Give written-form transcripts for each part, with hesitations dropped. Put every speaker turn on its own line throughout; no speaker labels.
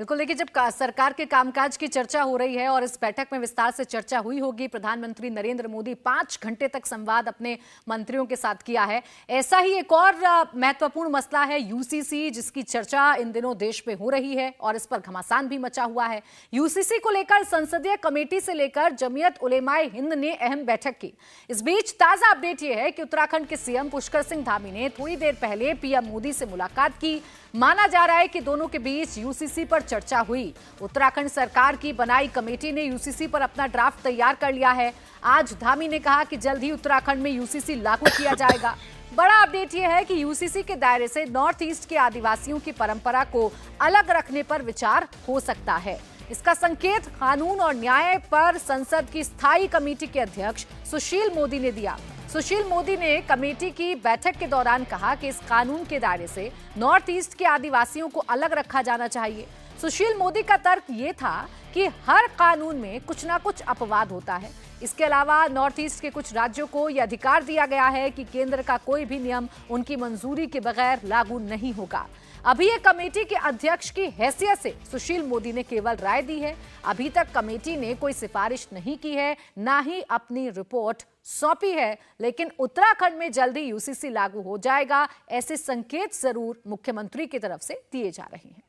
बिल्कुल, देखिए जब सरकार के कामकाज की चर्चा हो रही है और इस बैठक में विस्तार से चर्चा हुई होगी, प्रधानमंत्री नरेंद्र मोदी 5 घंटे तक संवाद अपने मंत्रियों के साथ किया है। ऐसा ही एक और महत्वपूर्ण मसला है यूसीसी, जिसकी चर्चा इन दिनों देश में हो रही है और इस पर घमासान भी मचा हुआ है। यूसीसी को लेकर संसदीय कमेटी से लेकर जमीयत उलेमाए हिंद ने अहम बैठक की। इस बीच ताजा अपडेट यह है कि उत्तराखंड के सीएम पुष्कर सिंह धामी ने थोड़ी देर पहले पीएम मोदी से मुलाकात की। माना जा रहा है कि दोनों के बीच यूसीसी पर चर्चा हुई। उत्तराखंड सरकार की बनाई कमेटी ने यूसीसी पर अपना ड्राफ्ट तैयार कर लिया है। आज धामी ने कहा कि जल्द ही उत्तराखंड में यूसीसी लागू किया जाएगा। बड़ा अपडेट यह है कि यूसीसी के दायरे से नॉर्थ ईस्ट के आदिवासियों की परंपरा को अलग रखने पर विचार हो सकता है। इसका संकेत कानून और न्याय पर संसद की स्थायी कमेटी के अध्यक्ष सुशील मोदी ने दिया। सुशील मोदी ने कमेटी की बैठक के दौरान कहा कि इस कानून के दायरे से नॉर्थ ईस्ट के आदिवासियों को अलग रखा जाना चाहिए। सुशील मोदी का तर्क ये था कि हर कानून में कुछ ना कुछ अपवाद होता है। इसके अलावा नॉर्थ ईस्ट के कुछ राज्यों को यह अधिकार दिया गया है कि केंद्र का कोई भी नियम उनकी मंजूरी के बगैर लागू नहीं होगा। अभी ये कमेटी के अध्यक्ष की हैसियत से सुशील मोदी ने केवल राय दी है। अभी तक कमेटी ने कोई सिफारिश नहीं की है, ना ही अपनी रिपोर्ट सौंपी है, लेकिन उत्तराखंड में जल्दी यूसीसी लागू हो जाएगा, ऐसे संकेत जरूर मुख्यमंत्री की तरफ से दिए जा रहे हैं।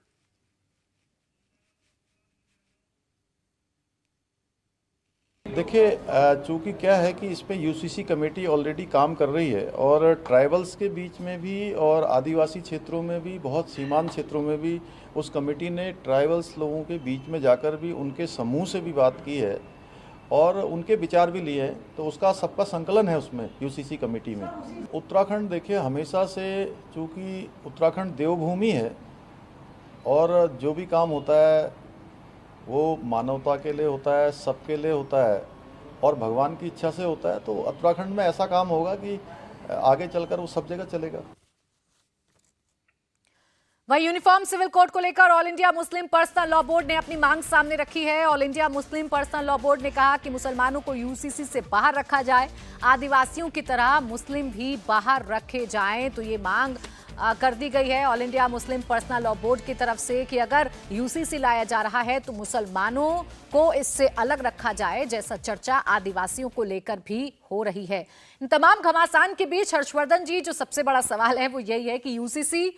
देखिए, चूंकि क्या है कि इस पे यूसीसी कमेटी ऑलरेडी काम कर रही है और ट्राइबल्स के बीच में भी और आदिवासी क्षेत्रों में भी, बहुत सीमांत क्षेत्रों में भी उस कमेटी ने ट्राइबल्स लोगों के बीच में जाकर भी उनके समूह से भी बात की है और उनके विचार भी लिए हैं। तो उसका सबका संकलन है उसमें यूसीसी कमेटी में। उत्तराखंड देखिए हमेशा से, चूँकि उत्तराखंड देवभूमि है और जो भी काम होता है वो मानवता के लिए होता है, सबके लिए होता है और भगवान की इच्छा से होता है। तो उत्तराखंड में ऐसा काम होगा कि आगे चलकर वो सब जगह चलेगा।
वहीं यूनिफॉर्म सिविल कोड को लेकर all India Muslim personal law board ने अपनी मांग सामने रखी है। All India Muslim personal law board ने कहा कि मुसलमानों को यूसीसी से बाहर रखा जाए, आदिवासियों की तरह मुस्लिम भी बाहर रखे जाएं। तो ये मांग कर दी गई है all India Muslim personal law board की तरफ से कि अगर यूसीसी लाया जा रहा है तो मुसलमानों को इससे अलग रखा जाए, जैसा चर्चा आदिवासियों को लेकर भी हो रही है। इन तमाम घमासान के बीच हर्षवर्धन जी, जो सबसे बड़ा सवाल है वो यही है कि यूसीसी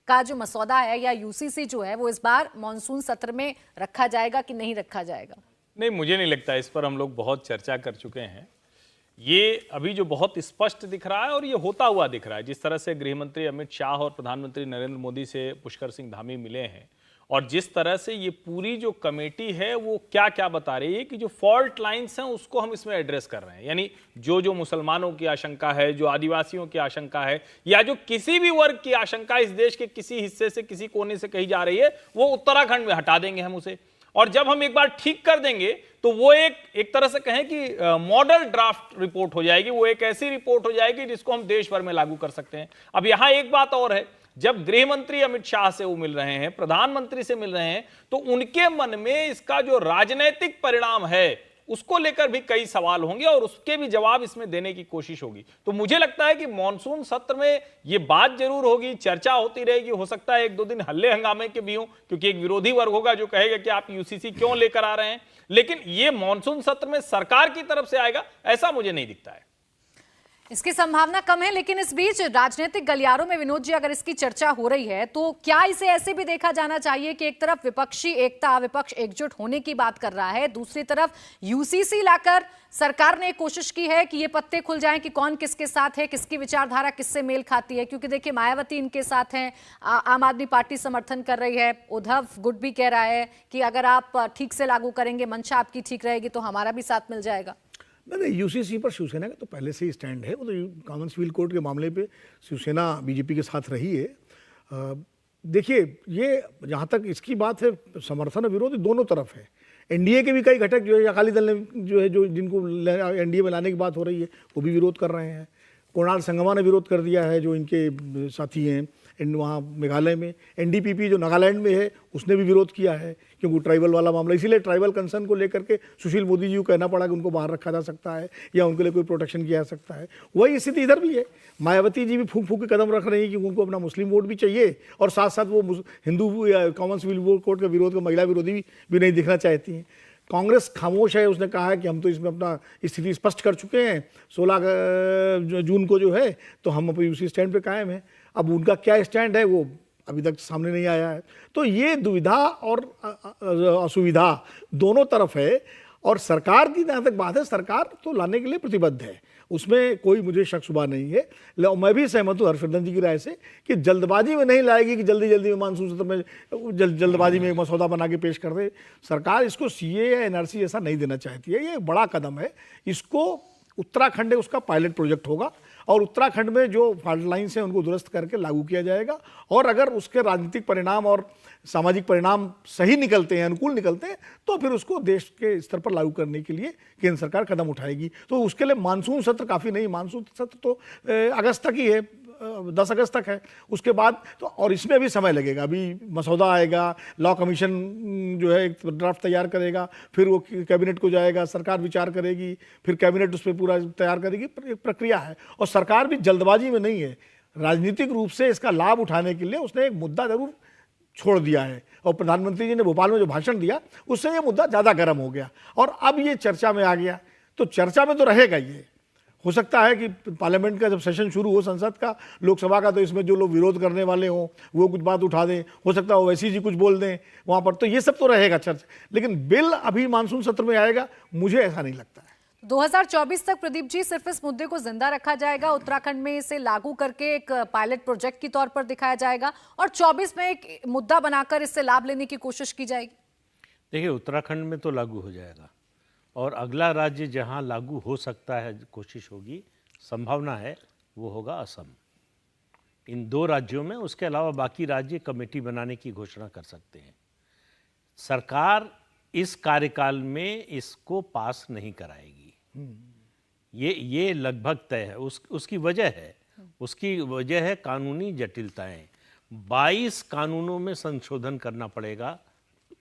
का जो मसौदा है या यूसीसी जो है वो इस बार मॉनसून सत्र में रखा जाएगा कि नहीं रखा जाएगा?
नहीं, मुझे नहीं लगता। इस पर हम लोग बहुत चर्चा कर चुके हैं। ये अभी जो बहुत स्पष्ट दिख रहा है और ये होता हुआ दिख रहा है, जिस तरह से गृह मंत्री अमित शाह और प्रधानमंत्री नरेंद्र मोदी से पुष्कर सिंह धामी मिले हैं और जिस तरह से ये पूरी जो कमेटी है वो क्या क्या बता रही है कि जो फॉल्ट लाइंस हैं उसको हम इसमें एड्रेस कर रहे हैं। यानी जो मुसलमानों की आशंका है, जो आदिवासियों की आशंका है या जो किसी भी वर्ग की आशंका इस देश के किसी हिस्से से, किसी कोने से कही जा रही है, वो उत्तराखंड में हटा देंगे हम उसे। और जब हम एक बार ठीक कर देंगे तो वो एक तरह से कहें कि मॉडल ड्राफ्ट रिपोर्ट हो जाएगी। वो एक ऐसी रिपोर्ट हो जाएगी जिसको हम देश भर में लागू कर सकते हैं। अब यहां एक बात और है, जब गृह मंत्री अमित शाह से वो मिल रहे हैं, प्रधानमंत्री से मिल रहे हैं, तो उनके मन में इसका जो राजनीतिक परिणाम है उसको लेकर भी कई सवाल होंगे और उसके भी जवाब इसमें देने की कोशिश होगी। तो मुझे लगता है कि मॉनसून सत्र में ये बात जरूर होगी, चर्चा होती रहेगी। हो सकता है 1-2 दिन हल्ले हंगामे के भी हों, क्योंकि एक विरोधी वर्ग होगा जो कहेगा कि आप यूसीसी क्यों लेकर आ रहे हैं, लेकिन ये मॉनसून सत्र में सरकार की तरफ से आएगा ऐसा मुझे नहीं दिखता है।
इसकी संभावना कम है। लेकिन इस बीच राजनीतिक गलियारों में विनोद जी, अगर इसकी चर्चा हो रही है तो क्या इसे ऐसे भी देखा जाना चाहिए कि एक तरफ विपक्षी एकता, विपक्ष एकजुट होने की बात कर रहा है, दूसरी तरफ यूसीसी लाकर सरकार ने कोशिश की है कि ये पत्ते खुल जाएं कि कौन किसके साथ है, किसकी विचारधारा किससे मेल खाती है। क्योंकि देखिए मायावती इनके साथ हैं, आम आदमी पार्टी समर्थन कर रही है, उद्धव गुट भी कह रहा है कि अगर आप ठीक से लागू करेंगे, मंशा आपकी ठीक रहेगी तो हमारा भी साथ मिल जाएगा।
नहीं, यूसीसी पर शिवसेना का तो पहले से ही स्टैंड है। वो तो कॉमन सिविल कोड के मामले पे शिवसेना बीजेपी के साथ रही है। देखिए, ये जहाँ तक इसकी बात है, समर्थन और विरोध दोनों तरफ है। एनडीए के भी कई घटक जो है, अकाली दल ने जो है, जो जिनको एनडीए में लाने की बात हो रही है, वो भी विरोध कर रहे हैं। कुणाल संगमा ने विरोध कर दिया है, जो इनके साथी हैं वहाँ मेघालय में। एनडीपीपी जो नागालैंड में है उसने भी विरोध किया है, क्योंकि ट्राइबल वाला मामला, इसीलिए ट्राइबल कंसर्न को लेकर के सुशील मोदी जी को कहना पड़ा कि उनको बाहर रखा जा सकता है या उनके लिए कोई प्रोटेक्शन किया जा सकता है। वही स्थिति इधर भी है। मायावती जी भी फूंक फूंक के कदम रख रही हैं कि उनको अपना मुस्लिम वोट भी चाहिए और साथ साथ वो हिंदू कॉमन सिविल कोड का विरोध, का महिला विरोधी भी नहीं दिखना चाहती हैं। कांग्रेस खामोश है, उसने कहा है कि हम तो इसमें अपना स्थिति स्पष्ट कर चुके हैं 16 जून को जो है, तो हम अपनी उसी स्टैंड पे कायम हैं। अब उनका क्या स्टैंड है वो अभी तक सामने नहीं आया है। तो ये दुविधा और असुविधा दोनों तरफ है, और सरकार की जहाँ तक बात है, सरकार तो लाने के लिए प्रतिबद्ध है, उसमें कोई मुझे शक शुबा नहीं है। मैं भी सहमत हूँ हर्षवर्धन जी की राय से कि जल्दबाजी में नहीं लाएगी कि जल्दी जल्दी में मानसून सत्र में जल्दबाजी में एक मसौदा बना के पेश कर दे। सरकार इसको सीए या एनआरसी ऐसा नहीं देना चाहती है, ये एक बड़ा कदम है। इसको उत्तराखंड है उसका पायलट प्रोजेक्ट होगा, और उत्तराखंड में जो फॉल्ट लाइन्स हैं उनको दुरुस्त करके लागू किया जाएगा, और अगर उसके राजनीतिक परिणाम और सामाजिक परिणाम सही निकलते हैं, अनुकूल निकलते हैं, तो फिर उसको देश के स्तर पर लागू करने के लिए केंद्र सरकार कदम उठाएगी। तो उसके लिए मानसून सत्र काफ़ी नहीं, मानसून सत्र तो अगस्त तक ही है, 10 अगस्त तक है। उसके बाद तो, और इसमें भी समय लगेगा, अभी मसौदा आएगा, लॉ कमीशन जो है एक ड्राफ्ट तैयार करेगा, फिर वो कैबिनेट को जाएगा, सरकार विचार करेगी, फिर कैबिनेट उस पर पूरा तैयार करेगी, एक प्रक्रिया है। और सरकार भी जल्दबाजी में नहीं है, राजनीतिक रूप से इसका लाभ उठाने के लिए उसने एक मुद्दा जरूर छोड़ दिया है, और प्रधानमंत्री जी ने भोपाल में जो भाषण दिया उससे ये मुद्दा ज़्यादा गर्म हो गया, और अब ये चर्चा में आ गया। तो चर्चा में तो रहेगा ये। हो सकता है कि पार्लियामेंट का जब सेशन शुरू हो संसद का, लोकसभा का, तो इसमें जो लोग विरोध करने वाले हों वो कुछ बात उठा दें, हो सकता है ओवैसी जी कुछ बोल दें वहाँ पर, तो ये सब तो रहेगा चर्चा। लेकिन बिल अभी मानसून सत्र में आएगा, मुझे ऐसा नहीं लगता है।
2024 तक प्रदीप जी सिर्फ इस मुद्दे को जिंदा रखा जाएगा, उत्तराखंड में इसे लागू करके एक पायलट प्रोजेक्ट के तौर पर दिखाया जाएगा, और 24 में एक मुद्दा बनाकर इससे लाभ लेने की कोशिश की जाएगी।
देखिए, उत्तराखंड में तो लागू हो जाएगा, और अगला राज्य जहां लागू हो सकता है, कोशिश होगी, संभावना है, वो होगा असम। इन 2 राज्यों में, उसके अलावा बाकी राज्य कमेटी बनाने की घोषणा कर सकते हैं। सरकार इस कार्यकाल में इसको पास नहीं कराएगी, ये लगभग तय है। उसकी वजह है, उसकी वजह है कानूनी जटिलताएं। 22 कानूनों में संशोधन करना पड़ेगा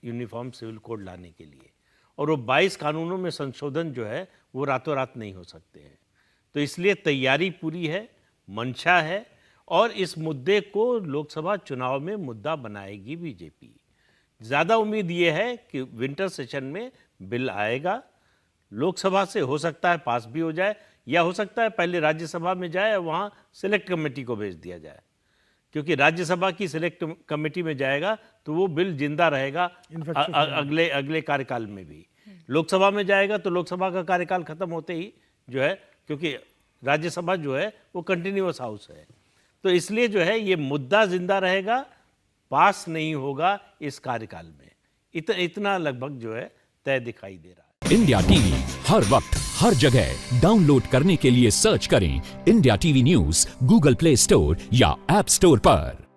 यूनिफॉर्म सिविल कोड लाने के लिए, और वो 22 कानूनों में संशोधन जो है वो रातों रात नहीं हो सकते हैं। तो इसलिए तैयारी पूरी है, मंशा है, और इस मुद्दे को लोकसभा चुनाव में मुद्दा बनाएगी बीजेपी। ज़्यादा उम्मीद ये है कि विंटर सेशन में बिल आएगा, लोकसभा से हो सकता है पास भी हो जाए, या हो सकता है पहले राज्यसभा में जाए और वहाँ सिलेक्ट कमेटी को भेज दिया जाए, क्योंकि राज्यसभा की सिलेक्ट कमेटी में जाएगा तो वो बिल जिंदा रहेगा अगले कार्यकाल में भी। लोकसभा में जाएगा तो लोकसभा का कार्यकाल खत्म होते ही जो है, क्योंकि राज्यसभा जो है वो कंटिन्यूअस हाउस है, तो इसलिए जो है ये मुद्दा जिंदा रहेगा, पास नहीं होगा इस कार्यकाल में। इतना लगभग जो है तय दिखाई दे रहा है।
इंडिया टीवी हर वक्त हर जगह डाउनलोड करने के लिए सर्च करें India TV news Google play store या ऐप स्टोर पर।